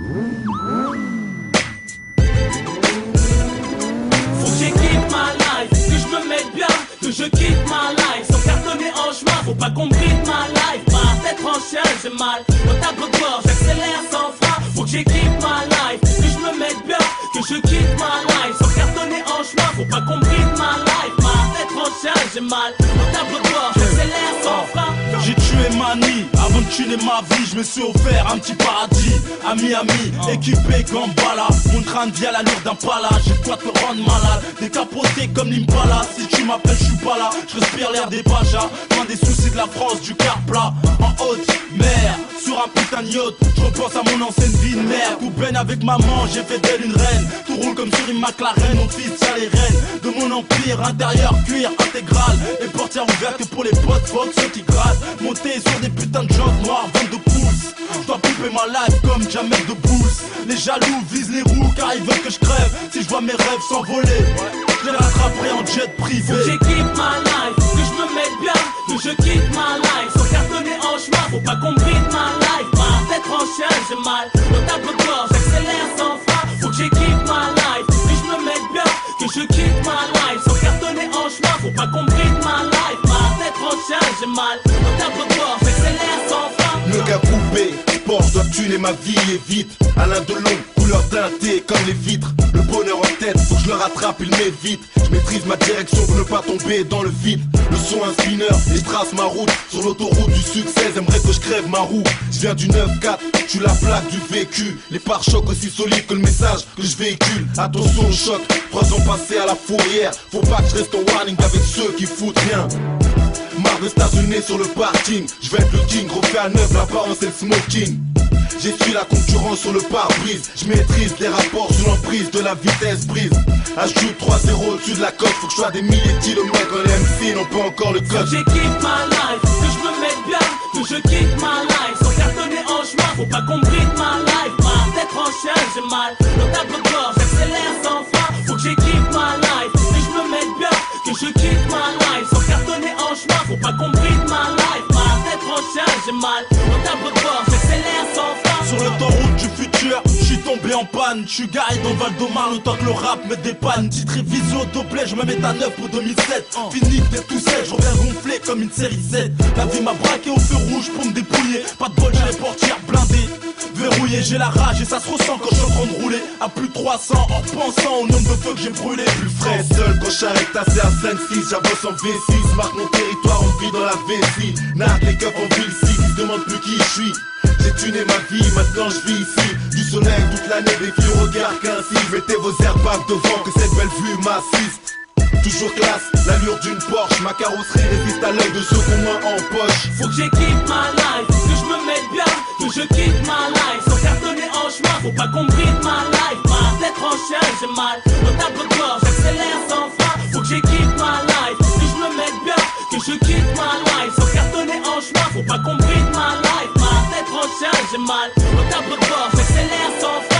Faut que j'équipe ma life, que je me mette bien, que je quitte ma life. Sans cartonner en chemin, faut pas qu'on bride ma life. Ma tête en chien, j'ai mal au tableau de bord, j'accélère sans frein. Faut que j'équipe ma life, que je me mette bien, que je quitte ma life. Sans cartonner en chemin, faut pas qu'on bride ma life. Ma tête en chien, j'ai mal au tableau de bord, j'accélère sans frein. J'ai tué Mani, avant de tuer ma vie, je me suis offert un petit paradis à Miami, équipé comme Bala. Mon train de vie à l'allure d'un pala, j'ai de quoi te rendre malade. Décapoté comme l'Impala, si tu m'appelles je suis pas là. Je respire l'air des Bajas, loin des soucis de la France, du car plat. En haute mer, sur un putain de yacht, je repense à mon ancienne vie de merde. Tout baigne avec maman, j'ai fait d'elle une reine. Tout roule comme sur une McLaren, on fils à les reines de mon empire. Intérieur, cuir intégral, et portières ouvertes que pour les potes, fuck ceux qui grattent. Monter sur des putains de jantes noires, 22 pouces. Je dois couper ma life comme Jamel de Boost. Les jaloux visent les roues car ils veulent que je crève. Si je vois mes rêves s'envoler, je les rattraperai en jet privé. Faut que j'équipe ma life, que je me mette bien, que je quitte ma life. Sans cartonner en chemin, faut pas qu'on bride ma life. Ma tête en chien, j'ai mal au tableau de bord, j'accélère sans frein. Faut que j'équipe ma life, que je me mette bien, que je quitte ma life. Sans cartonner en chemin, faut pas qu'on bride ma life. Ma tête en chien, j'ai mal au tableau de bord, j'accélère sans frein. Le gars coupé, Porsche doit tuer ma vie et vite. Alain Delon, couleur teintée comme les vitres. Le bonheur en tête, faut que je le rattrape, il m'évite. Je maîtrise ma direction pour ne pas tomber dans le vide. Le son un spinner, et je trace ma route. Sur l'autoroute du succès, j'aimerais que je crève ma roue. Je viens du 9-4, je suis la plaque du vécu. Les pare-chocs aussi solides que le message que je véhicule. Attention au choc, 3 ans passés à la fourrière. Faut pas que je reste en warning avec ceux qui foutent rien. Marre de stationner sur le parking. Je vais être le king, refait à neuf, l'apparence et le smoking. J'essuie la concurrence sur le pare-brise. Je maîtrise les rapports sous l'emprise de la vitesse brise. Ajoute 3-0 au-dessus de la cote. Faut que je sois des milliers de kilomètres quand les MC n'ont pas encore le code. J'équipe ma life, que je me mette bien, que je quitte ma life. Sans cartonner en chemin, faut pas qu'on bride ma life. Ma tête en chien, j'ai mal au tableau de bord, j'accélère sans frein. Faut que j'équipe ma life, que je me mette bien, que je quitte ma life. Sans cartonner en chemin, faut pas qu'on bride ma life. Ma tête en chien, j'ai mal au tableau de bord, j'accélère sans frein. Sur l'autoroute du futur, je suis tombé en panne. Je suis garé dans Val d'Omar, le temps que le rap me dépanne. Titre visio doublet, je me mets à 9 pour 2007. Fini d'être tout seul, je reviens gonflé comme une série Z. La vie m'a braqué au feu rouge pour me dépouiller. Pas de bol, j'ai les portières blindées. Verrouillé, j'ai la rage et ça se ressent quand je suis en train de rouler. À plus de 300 en pensant au nombre de feux que j'ai brûlé. Plus frais, Seul quand j'arrête tassé à 5-6, j'avance en V6. Marque mon territoire, on vit dans la vessie. Narque les keufs en ville 6, ils se demandent plus qui je suis. J'ai tuné ma vie, maintenant je vis ici. Du soleil toute l'année, des filles au regard qu'ainsi. Mettez vos airbags devant que cette belle vue m'assiste. Toujours classe, l'allure d'une Porsche. Ma carrosserie résiste à l'œil de ceux qu'on moins en poche. Faut que j'équipe ma life, que je me mette bien, que je quitte ma life. Sans cartonner en chemin, faut pas qu'on bride ma life. Ma tête en chien, j'ai mal au tableau de bord, j'accélère sans frein. Faut que j'équipe ma life, que je me mette bien, que je quitte ma life. Sans cartonner en chemin, faut pas qu'on bride ma life. Ma tête en chien, j'ai mal au tableau de bord, j'accélère sans frein.